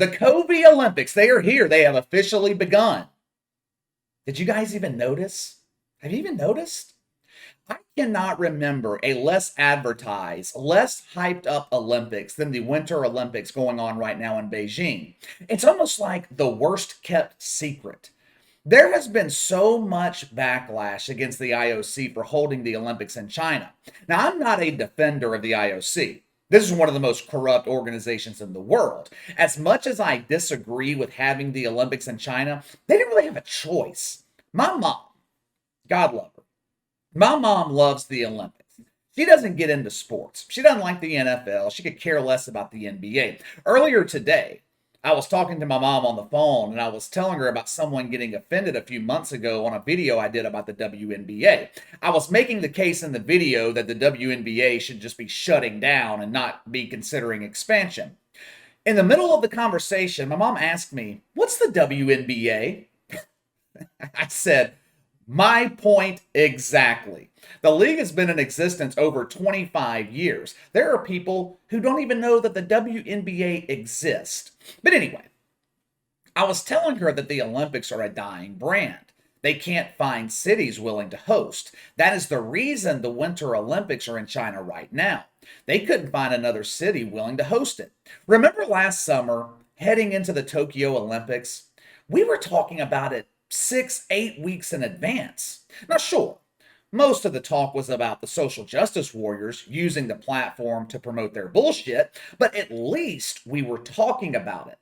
The Kobe Olympics, they are here. They have officially begun. Did you guys even notice? Have you even noticed? I cannot remember a less advertised, less hyped up Olympics than the Winter Olympics going on right now in Beijing. It's almost like the worst kept secret. There has been so much backlash against the IOC for holding the Olympics in China. Now, I'm not a defender of the IOC. This is one of the most corrupt organizations in the world. As much as I disagree with having the Olympics in China, they didn't really have a choice. My mom, God love her, my mom loves the Olympics. She doesn't get into sports. She doesn't like the NFL. She could care less about the NBA. Earlier today, I was talking to my mom on the phone and I was telling her about someone getting offended a few months ago on a video I did about the WNBA. I was making the case in the video that the WNBA should just be shutting down and not be considering expansion. In the middle of the conversation, my mom asked me, "What's the WNBA?" I said, "My point exactly. The league has been in existence over 25 years. There are people who don't even know that the WNBA exists." But anyway, I was telling her that the Olympics are a dying brand. They can't find cities willing to host. That is the reason the Winter Olympics are in China right now. They couldn't find another city willing to host it. Remember last summer, heading into the Tokyo Olympics? We were talking about it 6, 8 weeks in advance. Now, sure, most of the talk was about the social justice warriors using the platform to promote their bullshit, but at least we were talking about it.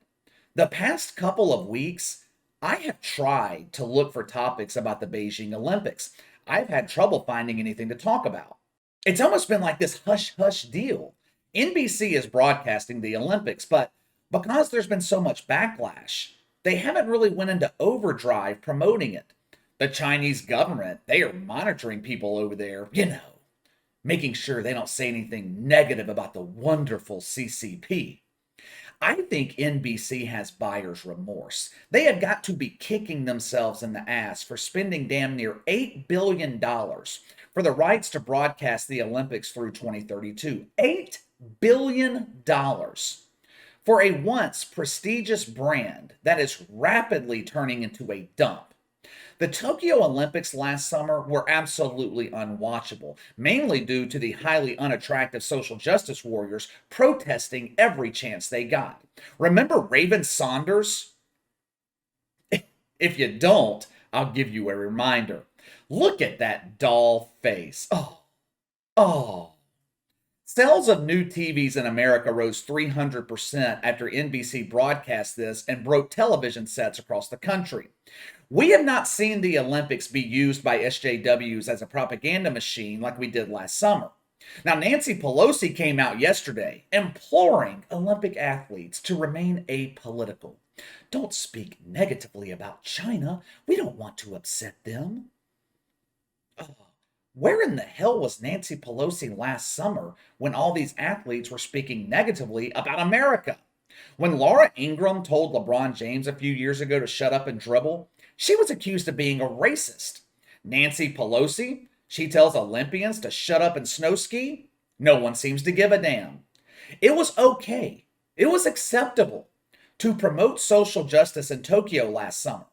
The past couple of weeks, I have tried to look for topics about the Beijing Olympics. I've had trouble finding anything to talk about. It's almost been like this hush hush deal. NBC is broadcasting the Olympics, but because there's been so much backlash, they haven't really went into overdrive promoting it. The Chinese government, they are monitoring people over there, making sure they don't say anything negative about the wonderful CCP. I think NBC has buyer's remorse. They have got to be kicking themselves in the ass for spending damn near $8 billion for the rights to broadcast the Olympics through 2032. $8 billion for a once prestigious brand that is rapidly turning into a dump. The Tokyo Olympics last summer were absolutely unwatchable, mainly due to the highly unattractive social justice warriors protesting every chance they got. Remember Raven Saunders? If you don't, I'll give you a reminder. Look at that doll face. Oh. Sales of new TVs in America rose 300% after NBC broadcast this and broke television sets across the country. We have not seen the Olympics be used by SJWs as a propaganda machine like we did last summer. Now, Nancy Pelosi came out yesterday imploring Olympic athletes to remain apolitical. Don't speak negatively about China. We don't want to upset them. Where in the hell was Nancy Pelosi last summer when all these athletes were speaking negatively about America? When Laura Ingraham told LeBron James a few years ago to shut up and dribble, she was accused of being a racist. Nancy Pelosi, she tells Olympians to shut up and snow ski? No one seems to give a damn. It was okay. It was acceptable to promote social justice in Tokyo last summer.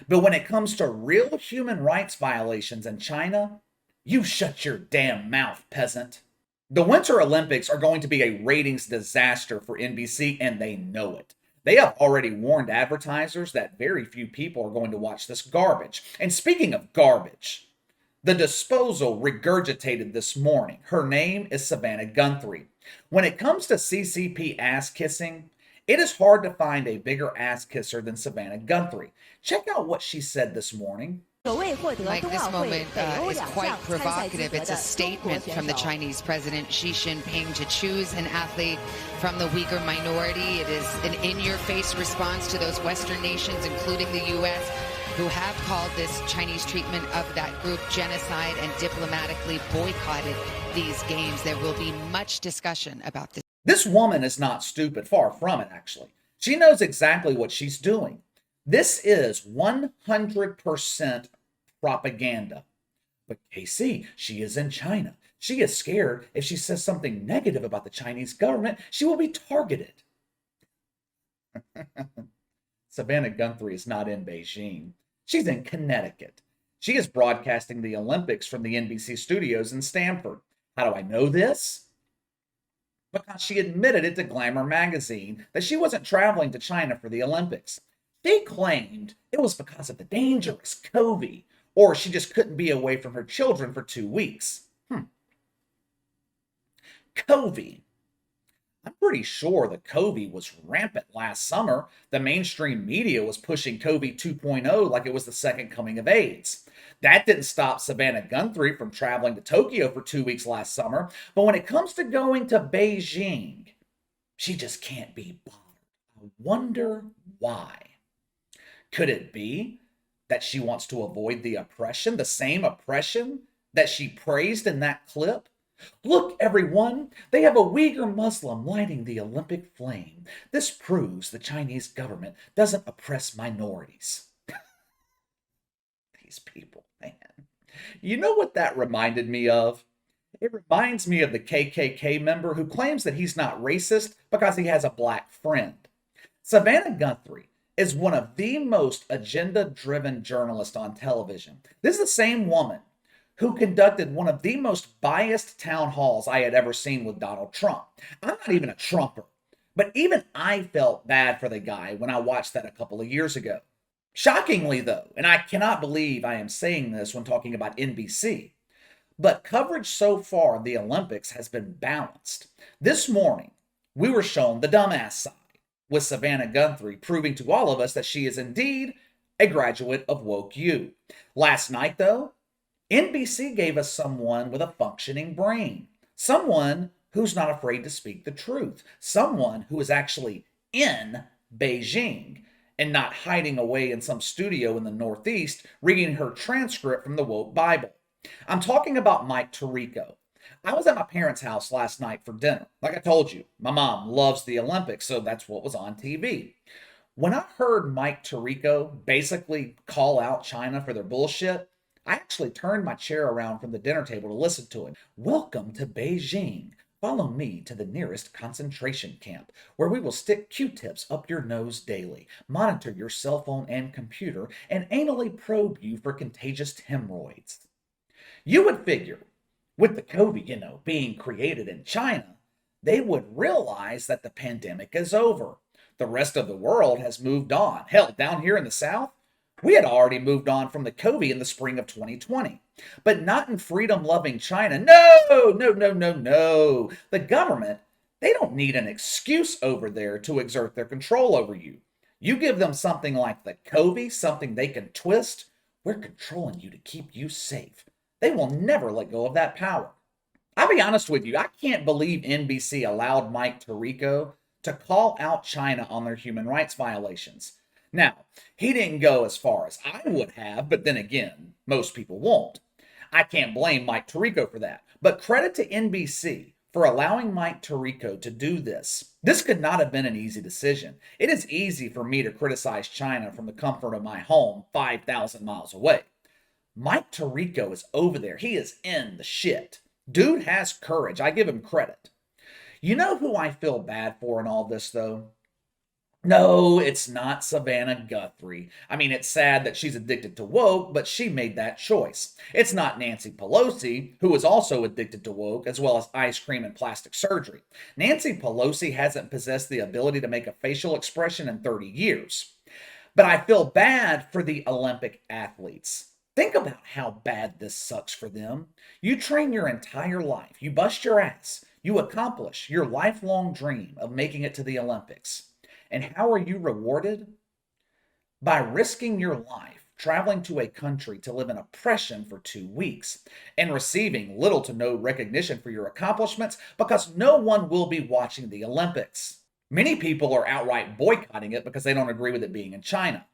But when it comes to real human rights violations in China, you shut your damn mouth, peasant. The Winter Olympics are going to be a ratings disaster for NBC, and they know it. They have already warned advertisers that very few people are going to watch this garbage. And speaking of garbage, the disposal regurgitated this morning. Her name is Savannah Guthrie. When it comes to CCP ass kissing, it is hard to find a bigger ass kisser than Savannah Guthrie. Check out what she said this morning. Mike, this moment is quite provocative. It's a statement from the Chinese President Xi Jinping to choose an athlete from the Uyghur minority. It is an in-your-face response to those Western nations, including the U.S., who have called this Chinese treatment of that group genocide and diplomatically boycotted these games. There will be much discussion about this. This woman is not stupid, far from it, actually. She knows exactly what she's doing. This is 100% propaganda. But KC, she is in China. She is scared if she says something negative about the Chinese government, she will be targeted. Savannah Guthrie is not in Beijing. She's in Connecticut. She is broadcasting the Olympics from the NBC studios in Stamford. How do I know this? Because she admitted it to Glamour magazine that she wasn't traveling to China for the Olympics. She claimed it was because of the dangerous COVID, or she just couldn't be away from her children for 2 weeks. COVID. I'm pretty sure the COVID was rampant last summer. The mainstream media was pushing COVID 2.0 like it was the second coming of AIDS. That didn't stop Savannah Guthrie from traveling to Tokyo for 2 weeks last summer, but when it comes to going to Beijing, she just can't be bothered. I wonder why. Could it be that she wants to avoid the oppression, the same oppression that she praised in that clip? Look, everyone, they have a Uyghur Muslim lighting the Olympic flame. This proves the Chinese government doesn't oppress minorities. These people, man. You know what that reminded me of? It reminds me of the KKK member who claims that he's not racist because he has a black friend. Savannah Guthrie is one of the most agenda-driven journalists on television. This is the same woman who conducted one of the most biased town halls I had ever seen with Donald Trump. I'm not even a Trumper, but even I felt bad for the guy when I watched that a couple of years ago. Shockingly, though, and I cannot believe I am saying this when talking about NBC, but coverage so far of the Olympics has been balanced. This morning, we were shown the dumbass side, with Savannah Guthrie proving to all of us that she is indeed a graduate of Woke U. Last night, though, NBC gave us someone with a functioning brain, someone who's not afraid to speak the truth, someone who is actually in Beijing and not hiding away in some studio in the Northeast reading her transcript from the woke Bible. I'm talking about Mike Tirico. I was at my parents' house last night for dinner. Like I told you, my mom loves the Olympics, so that's what was on TV. When I heard Mike Tirico basically call out China for their bullshit, I actually turned my chair around from the dinner table to listen to him. Welcome to Beijing. Follow me to the nearest concentration camp, where we will stick Q-tips up your nose daily, monitor your cell phone and computer, and anally probe you for contagious hemorrhoids. You would figure, with the COVID, being created in China, they would realize that the pandemic is over. The rest of the world has moved on. Hell, down here in the South, we had already moved on from the COVID in the spring of 2020, but not in freedom-loving China. No, no, no, no, no. The government, they don't need an excuse over there to exert their control over you. You give them something like the COVID, something they can twist, we're controlling you to keep you safe. They will never let go of that power. I'll be honest with you, I can't believe NBC allowed Mike Tirico to call out China on their human rights violations. Now, he didn't go as far as I would have, but then again, most people won't. I can't blame Mike Tirico for that. But credit to NBC for allowing Mike Tirico to do this. This could not have been an easy decision. It is easy for me to criticize China from the comfort of my home 5,000 miles away. Mike Tirico is over there. He is in the shit. Dude has courage. I give him credit. You know who I feel bad for in all this, though? No, it's not Savannah Guthrie. I mean, it's sad that she's addicted to woke, but she made that choice. It's not Nancy Pelosi, who is also addicted to woke, as well as ice cream and plastic surgery. Nancy Pelosi hasn't possessed the ability to make a facial expression in 30 years. But I feel bad for the Olympic athletes. Think about how bad this sucks for them. You train your entire life, you bust your ass, you accomplish your lifelong dream of making it to the Olympics. And how are you rewarded? By risking your life, traveling to a country to live in oppression for 2 weeks, and receiving little to no recognition for your accomplishments because no one will be watching the Olympics. Many people are outright boycotting it because they don't agree with it being in China.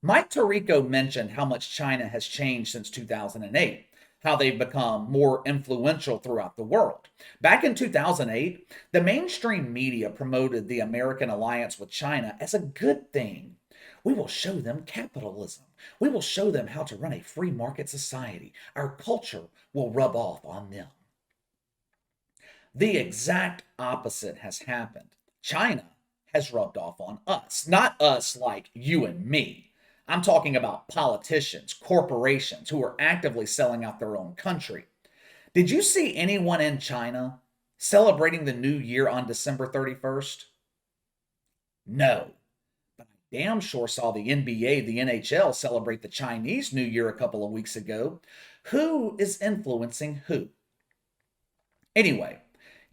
Mike Tirico mentioned how much China has changed since 2008. How they've become more influential throughout the world. Back in 2008, the mainstream media promoted the American alliance with China as a good thing. We will show them capitalism. We will show them how to run a free market society. Our culture will rub off on them. The exact opposite has happened. China has rubbed off on us. Not us like you and me. I'm talking about politicians, corporations who are actively selling out their own country. Did you see anyone in China celebrating the new year on December 31st? No. But I damn sure saw the NBA, the NHL celebrate the Chinese New Year a couple of weeks ago. Who is influencing who? Anyway,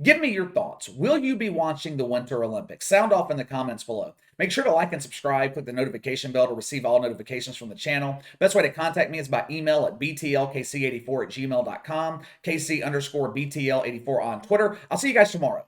give me your thoughts. Will you be watching the Winter Olympics? Sound off in the comments below. Make sure to like and subscribe. Click the notification bell to receive all notifications from the channel. Best way to contact me is by email at btlkc84@gmail.com, KC_BTL84 on Twitter. I'll see you guys tomorrow.